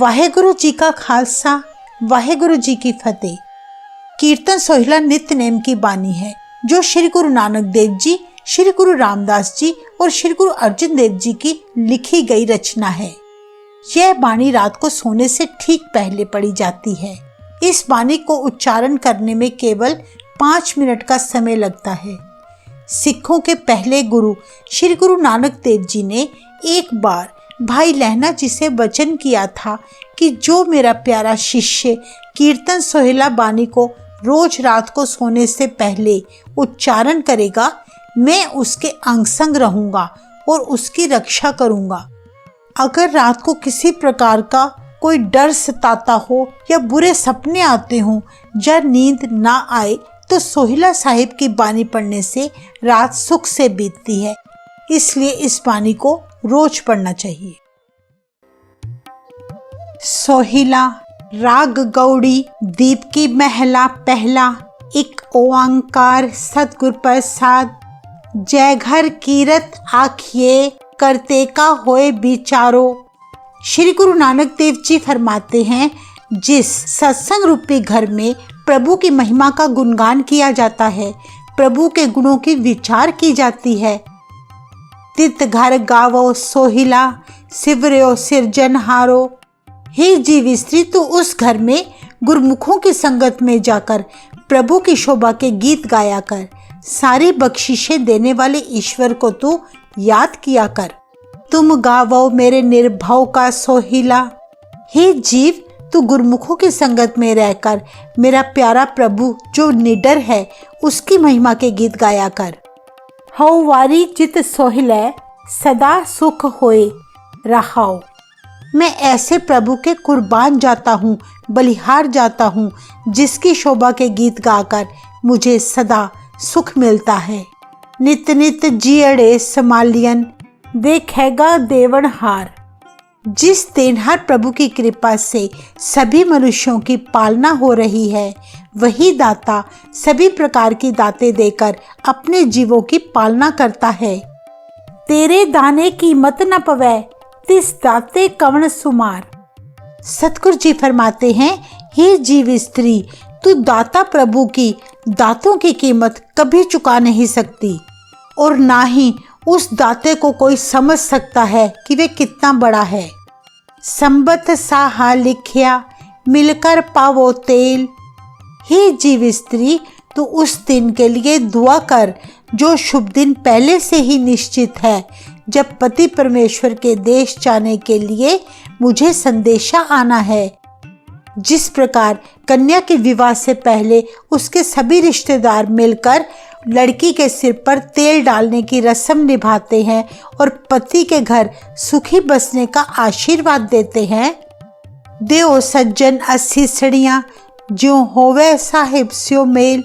वाहेगुरु जी का खालसा, वाहेगुरु जी की फतेह। कीर्तन सोहिला नित्य नेम की बानी है जो श्री गुरु नानक देव जी, श्री गुरु रामदास जी और श्री गुरु अर्जुन देव जी की लिखी गई रचना है। यह बानी रात को सोने से ठीक पहले पढ़ी जाती है। इस बानी को उच्चारण करने में केवल 5 मिनट का समय लगता है। सिखों के पहले गुरु श्री गुरु नानक देव जी ने एक बार भाई लहना जी से वचन किया था कि जो मेरा प्यारा शिष्य कीर्तन सोहिला बानी को रोज रात को सोने से पहले उच्चारण करेगा, मैं उसके अंग संग रहूंगा और उसकी रक्षा करूंगा। अगर रात को किसी प्रकार का कोई डर सताता हो या बुरे सपने आते हों या नींद ना आए तो सोहिला साहिब की बानी पढ़ने से रात सुख से बीतती है। इसलिए इस बानी को रोज पढ़ना चाहिए। सोहिला राग गौड़ी दीप की महला पहला, एक ओंकार सतगुर प्रसाद, जय घर कीरत आखिए करते का होए विचारो। श्री गुरु नानक देव जी फरमाते हैं, जिस सत्संग रूपी घर में प्रभु की महिमा का गुणगान किया जाता है, प्रभु के गुणों की विचार की जाती है, तित घर गावो सोहिला सिवर्यो सिरजनहारो। हे जीव स्त्री, तू उस घर में गुरमुखों की संगत में जाकर प्रभु की शोभा के गीत गाया कर। सारी बख्शिशें देने वाले ईश्वर को तू याद किया कर। तुम गावो मेरे निर्भव का सोहिला। हे जीव, तू गुरमुखों की संगत में रहकर मेरा प्यारा प्रभु जो निडर है उसकी महिमा के गीत गाया कर। हौ वारी जित सोहिले सदा सुख होए रहाओ। मैं ऐसे प्रभु के कुर्बान जाता हूँ, बलिहार जाता हूँ, जिसकी शोभा के गीत गाकर मुझे सदा सुख मिलता है। नित नित जियड़े समालियन देखेगा देवनहार। जिस देनहार प्रभु की कृपा से सभी मनुष्यों की पालना हो रही है, वही दाता सभी प्रकार की दातें देकर अपने जीवों की पालना करता है। तेरे दाने की मत न पवै तिस दाते कवण सुमार। सतगुरु जी फरमाते हैं, हे जीव स्त्री, तू दाता प्रभु की दातों की कीमत कभी चुका नहीं सकती और ना ही उस दाते को कोई समझ सकता है कि वे कितना बड़ा है। संबत साहा लिखिया मिलकर पावो तेल। हे जीव स्त्री, तू उस दिन के लिए दुआ कर जो शुभ दिन पहले से ही निश्चित है, जब पति परमेश्वर के देश जाने के लिए मुझे संदेशा आना है। जिस प्रकार कन्या के विवाह से पहले उसके सभी रिश्तेदार मिलकर लड़की के सिर पर तेल डालने की रस्म निभाते हैं और पति के घर सुखी बसने का आशीर्वाद देते हैं, देओ सज्जन असीसड़ियाँ ज्यों होवे साहिब स्यो मेल।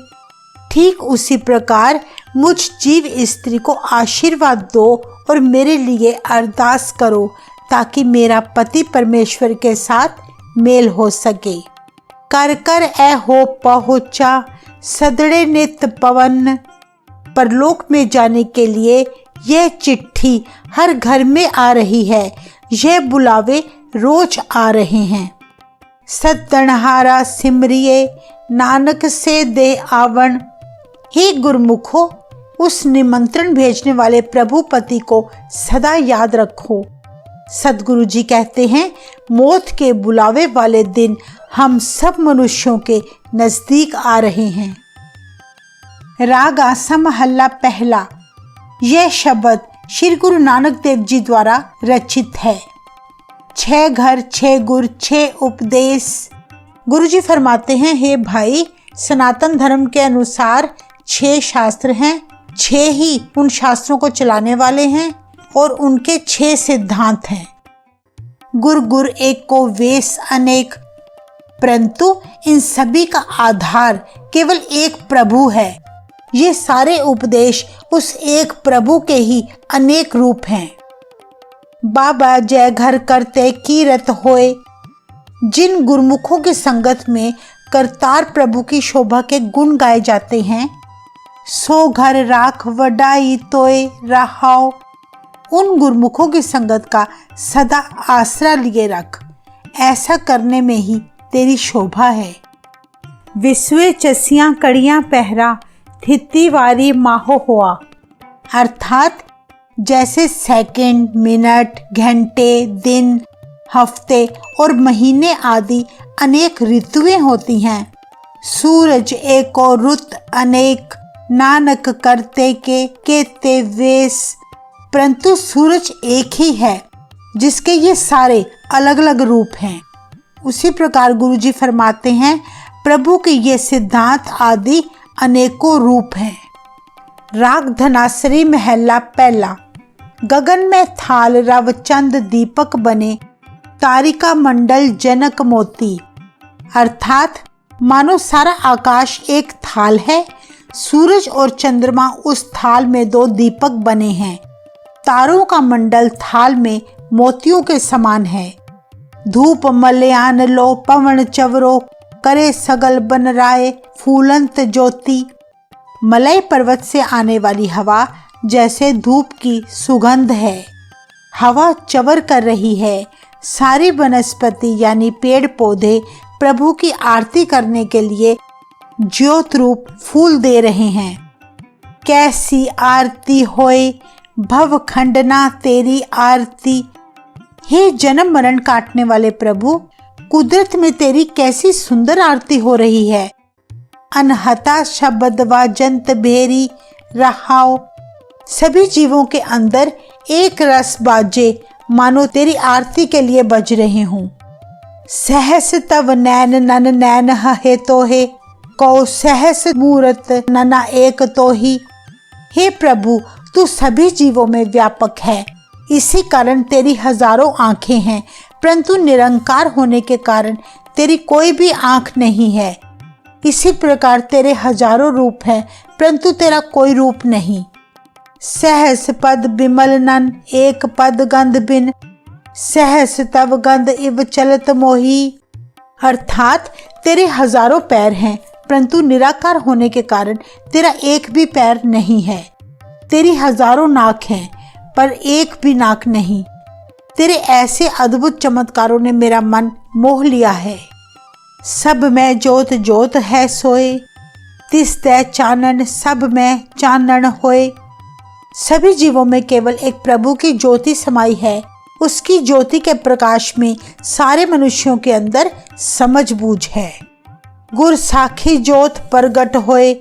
ठीक उसी प्रकार मुझ जीव स्त्री को आशीर्वाद दो और मेरे लिए अरदास करो ताकि मेरा पति परमेश्वर के साथ मेल हो सके। कर कर ए हो पहुँचा सदड़े नित पवन। परलोक में जाने के लिए यह चिट्ठी हर घर में आ रही है, यह बुलावे रोज आ रहे हैं। सतनहारा सिमरिए नानक से दे आवण। हे गुरमुखो, उस निमंत्रण भेजने वाले प्रभु पति को सदा याद रखो। सदगुरु जी कहते हैं, मौत के बुलावे वाले दिन हम सब मनुष्यों के नजदीक आ रहे हैं। राग आसा महल्ला पहला। यह शब्द श्री गुरु नानक देव जी द्वारा रचित है। 6 घर 6 गुर 6 उपदेश। गुरु जी फरमाते हैं, हे भाई, सनातन धर्म के अनुसार 6 शास्त्र हैं। 6 ही उन शास्त्रों को चलाने वाले हैं और उनके 6 सिद्धांत हैं। गुर गुर एक को वेश अनेक, परंतु इन सभी का आधार केवल एक प्रभु है। ये सारे उपदेश उस एक प्रभु के ही अनेक रूप हैं। बाबा जय घर करते कीरत होए। जिन गुरमुखों की संगत में करतार प्रभु की शोभा के गुण गाए जाते हैं, सो घर राख वडाई तोय रहाओ। उन गुरमुखों की संगत का सदा आसरा लिए रख। ऐसा करने में ही तेरी शोभा है। विश्वे चसियां कड़ियां पहरा, थित्ती वारी माहो हुआ। अर्थात जैसे सेकंड, मिनट, घंटे, दिन, हफ्ते और महीने आदि अनेक ऋतुएं होती हैं, सूरज एक और रुत अनेक, नानक करते के केते वेश। परंतु सूरज एक ही है जिसके ये सारे अलग अलग रूप हैं। उसी प्रकार गुरुजी फरमाते हैं, प्रभु के ये सिद्धांत आदि अनेकों रूप हैं। राग धनासरी महला पहला। गगन में थाल रव चंद दीपक बने, तारिका मंडल जनक मोती। अर्थात मानो सारा आकाश एक थाल है, सूरज और चंद्रमा उस थाल में दो दीपक बने हैं, तारों का मंडल थाल में मोतियों के समान है। धूप मलयान लो पवन चवरो, करे सगल बन राय फूलंत ज्योति। मलय पर्वत से आने वाली हवा जैसे धूप की सुगंध है। हवा चवर कर रही है। सारी वनस्पति यानी पेड़ पौधे प्रभु की आरती करने के लिए ज्योत रूप फूल दे रहे हैं। कैसी आरती होए भव खंडना तेरी आरती। हे जन्म मरण काटने वाले प्रभु, कुदरत में तेरी कैसी सुंदर आरती हो रही है। अनहता शब्द व जंत भेरी रहाओ। सभी जीवों के अंदर एक रस बाजे मानो तेरी आरती के लिए बज रहे हों। सहस तव नैन नन नैन हे तो हे, कौ सहस मूरत नना एक तो ही। हे प्रभु, तू सभी जीवों में व्यापक है, इसी कारण तेरी हजारों आंखें हैं, परंतु निरंकार होने के कारण तेरी कोई भी आंख नहीं है। इसी प्रकार तेरे हजारों रूप हैं, परंतु तेरा कोई रूप नहीं। सहस पद बिमल नन एक पद गंध बिन, सहस तव गंध इव चलत मोही। अर्थात तेरे हजारों पैर हैं, परंतु निराकार होने के कारण तेरा एक भी पैर नहीं है। तेरी हजारों नाक हैं, पर एक भी नाक नहीं। तेरे ऐसे अद्भुत चमत्कारों ने मेरा मन मोह लिया है। सब में जोत जोत है सोए, तिस तै चानन सब में चानन होए। सभी जीवों में केवल एक प्रभु की ज्योति समाई है। उसकी ज्योति के प्रकाश में सारे मनुष्यों के अंदर समझ बूझ है। गुर साखी ज्योत प्रगट होए।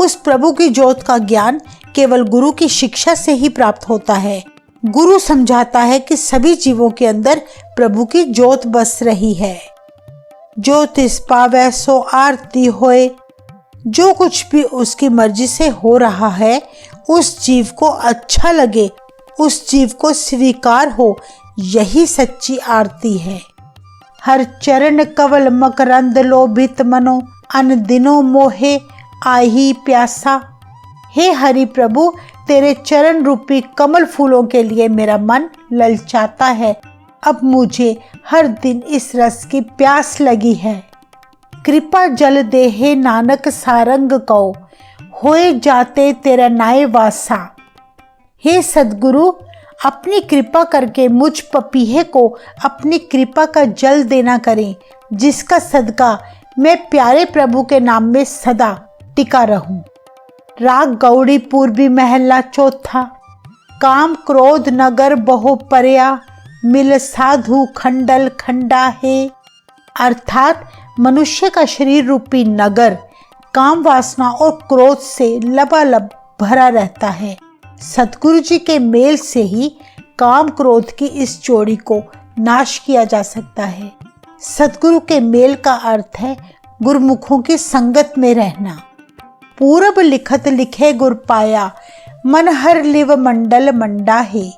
उस प्रभु की ज्योत का ज्ञान केवल गुरु की शिक्षा से ही प्राप्त होता है। गुरु समझाता है कि सभी जीवों के अंदर प्रभु की ज्योत बस रही है। ज्योतिष पावै सो आरती होए। जो कुछ भी उसकी मर्जी से हो रहा है, उस जीव को अच्छा लगे, उस जीव को स्वीकार हो, यही सच्ची आरती है। हर चरण कवल मकरंद लोभित मनो, अन दिनों मोहे आही प्यासा। हे हरि प्रभु, तेरे चरण रूपी कमल फूलों के लिए मेरा मन ललचाता है। अब मुझे हर दिन इस रस की प्यास लगी है। कृपा जल दे हे नानक सारंग को, होए जाते तेरा नाय वासा। हे सद्गुरु, अपनी कृपा करके मुझ पपीहे को अपनी कृपा का जल देना करें, जिसका सदका मैं प्यारे प्रभु के नाम में सदा टिका रहूं। राग गौड़ी पूर्वी महला चौथा। काम क्रोध नगर बहु परया, मिल साधु खंडल खंडा है। अर्थात मनुष्य का शरीर रूपी नगर काम वासना और क्रोध से लबालब भरा रहता है। सतगुरु जी के मेल से ही काम क्रोध की इस जोड़ी को नाश किया जा सकता है। सतगुरु के मेल का अर्थ है गुरुमुखों की संगत में रहना। पूरब लिखत लिखे गुर पाया, मन हर लिव मंडल मंडा है।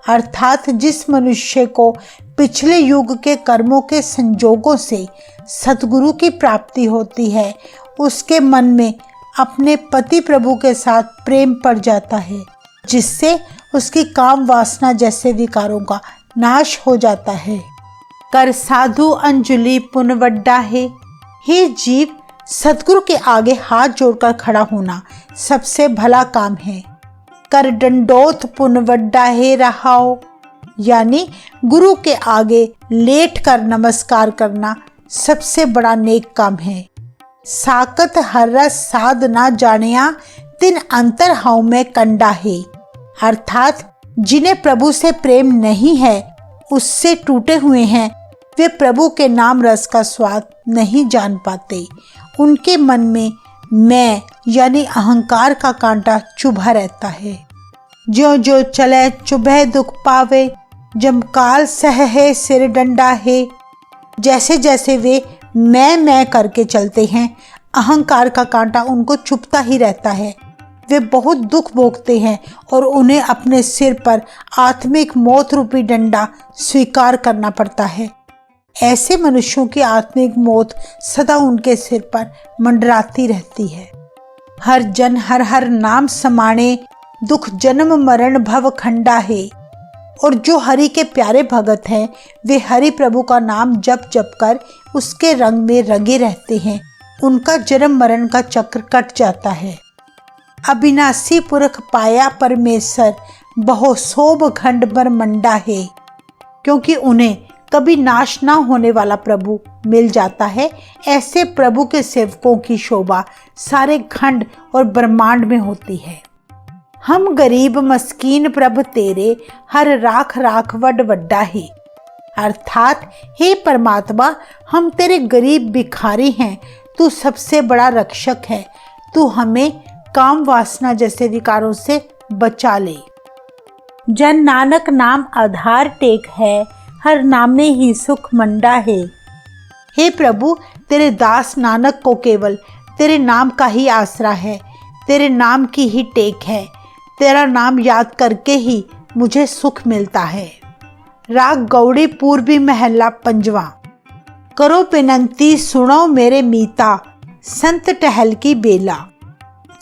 अर्थात जिस मनुष्य को पिछले युग के कर्मों के संजोगों से सतगुरु की प्राप्ति होती है, उसके मन में अपने पति प्रभु के साथ प्रेम पड़ जाता है, जिससे उसकी काम वासना जैसे विकारों का नाश हो जाता है। कर साधु अंजलि पुन वड्डा है। हे जीव, सतगुरु के आगे हाथ जोड़कर खड़ा होना सबसे भला काम है। कर दंडोत पुन वड्डा है रहाओ। यानी गुरु के आगे लेट कर नमस्कार करना सबसे बड़ा नेक काम है। साकत हर रस साध ना जानिया तिन अंतर हाउ में कंडा है, अर्थात जिन्हें प्रभु से प्रेम नहीं है, उससे टूटे हुए हैं, वे प्रभु के नाम रस का स्वाद नहीं जान पाते। उनके मन में मैं यानी अहंकार का कांटा चुभा रहता है। जो जो चले चुभे दुख पावे, जम काल सह है सिर डंडा है। जैसे जैसे वे मैं करके चलते हैं, अहंकार का कांटा उनको चुभता ही रहता है। वे बहुत दुख भोगते हैं और उन्हें अपने सिर पर आत्मिक मौत रूपी डंडा स्वीकार करना पड़ता है। ऐसे मनुष्यों की आत्मिक मौत सदा उनके सिर पर मंडराती रहती है। हर जन हर हर नाम समाणे, दुख जन्म मरण भव खंडा है। और जो हरि के प्यारे भगत हैं, वे हरि प्रभु का नाम जप जप कर उसके रंग में रंगे रहते हैं। उनका जन्म मरण का चक्र कट जाता है। अविनाशी पुरख पाया परमेश्वर, बहु शोभ खंड बर मंडा है। क्योंकि उन्हें कभी नाश ना होने वाला प्रभु मिल जाता है, ऐसे प्रभु के सेवकों की शोभा सारे खंड और ब्रह्मांड में होती है। हम गरीब मस्कीन प्रभु तेरे, हर राख राख वड वड्डा है। अर्थात हे परमात्मा, हम तेरे गरीब भिखारी हैं, तू सबसे बड़ा रक्षक है। तू हमें काम वासना जैसे विकारों से बचा ले। जन नानक नाम आधार टेक है, हर नाम में ही सुख मंडा है। हे प्रभु, तेरे दास नानक को केवल तेरे नाम का ही आसरा है, तेरे नाम की ही टेक है। तेरा नाम याद करके ही मुझे सुख मिलता है। राग गौड़ी पूर्वी महला पंजवा। करो विनंती सुनो मेरे मीता, संत टहल की बेला।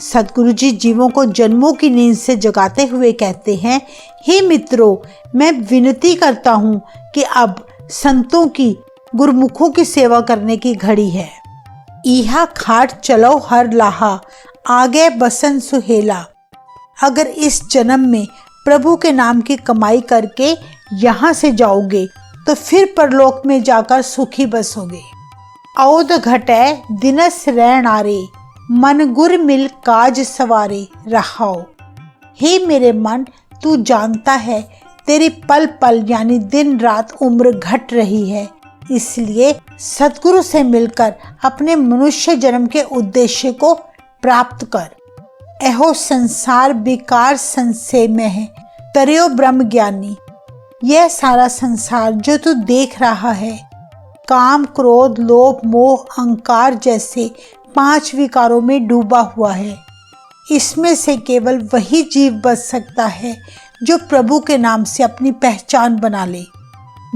सदगुरु जी जीवों को जन्मों की नींद से जगाते हुए कहते हैं, हे मित्रों, मैं विनती करता हूँ कि अब संतों की, गुरुमुखों की सेवा करने की घड़ी है। इहा खाट चलो हर लाहा, आगे बसन सुहेला। अगर इस जन्म में प्रभु के नाम की कमाई करके यहाँ से जाओगे तो फिर परलोक में जाकर सुखी बसोगे। औद घटे दिनस रैन आरे, मन गुर मिल काज सवारे रहाओ। हे मेरे मन, तू जानता है तेरी पल पल यानी दिन रात उम्र घट रही है, इसलिए सतगुरु से मिलकर अपने मनुष्य जन्म के उद्देश्य को प्राप्त कर। एहो संसार बेकार संशय में है, तरियो ब्रह्म ज्ञानी। यह सारा संसार जो तू देख रहा है, काम क्रोध लोभ मोह अहंकार जैसे 5 विकारों में डूबा हुआ है। इसमें से केवल वही जीव बच सकता है जो प्रभु के नाम से अपनी पहचान बना ले।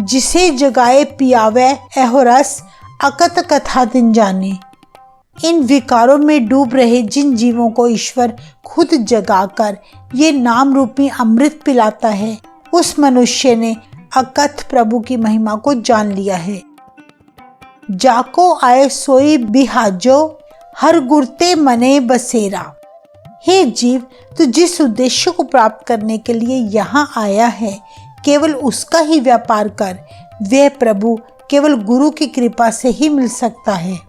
जिसे जगाए पियावे एहो रस, अकत कथा दिन जाने। इन विकारों में डूब रहे जिन जीवों को ईश्वर खुद जगाकर ये नाम रूपी अमृत पिलाता है, उस मनुष्य ने अकथ प्रभु की महिमा को जान लिया है। जाको आए सोई बिहाजो, हर गुरते मने बसेरा। हे जीव, तू जिस उद्देश्य को प्राप्त करने के लिए यहाँ आया है, केवल उसका ही व्यापार कर। वह प्रभु केवल गुरु की कृपा से ही मिल सकता है।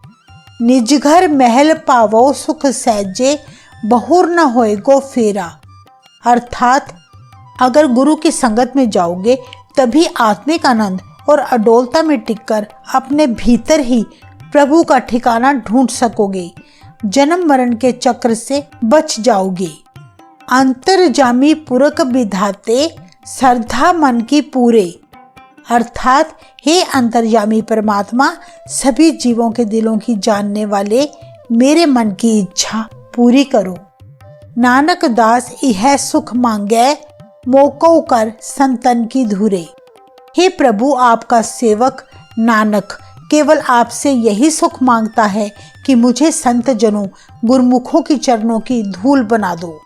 निज घर महल पावो सुख सहजे, बहुर न होए गो फेरा। अर्थात अगर गुरु की संगत में जाओगे तभी आत्मिक आनंद और अडोलता में टिककर अपने भीतर ही प्रभु का ठिकाना ढूंढ सकोगे। जन्म मरण के चक्र से बच जाओगे। अंतर्जामी पुरख विधाते, श्रद्धा मन की पूरे। अर्थात हे अंतर्यामी परमात्मा, सभी जीवों के दिलों की जानने वाले, मेरे मन की इच्छा पूरी करो। नानक दास यह सुख मांगे, मोको कर संतन की धुरे। हे प्रभु, आपका सेवक नानक केवल आपसे यही सुख मांगता है कि मुझे संत जनों गुरुमुखों की चरणों की धूल बना दो।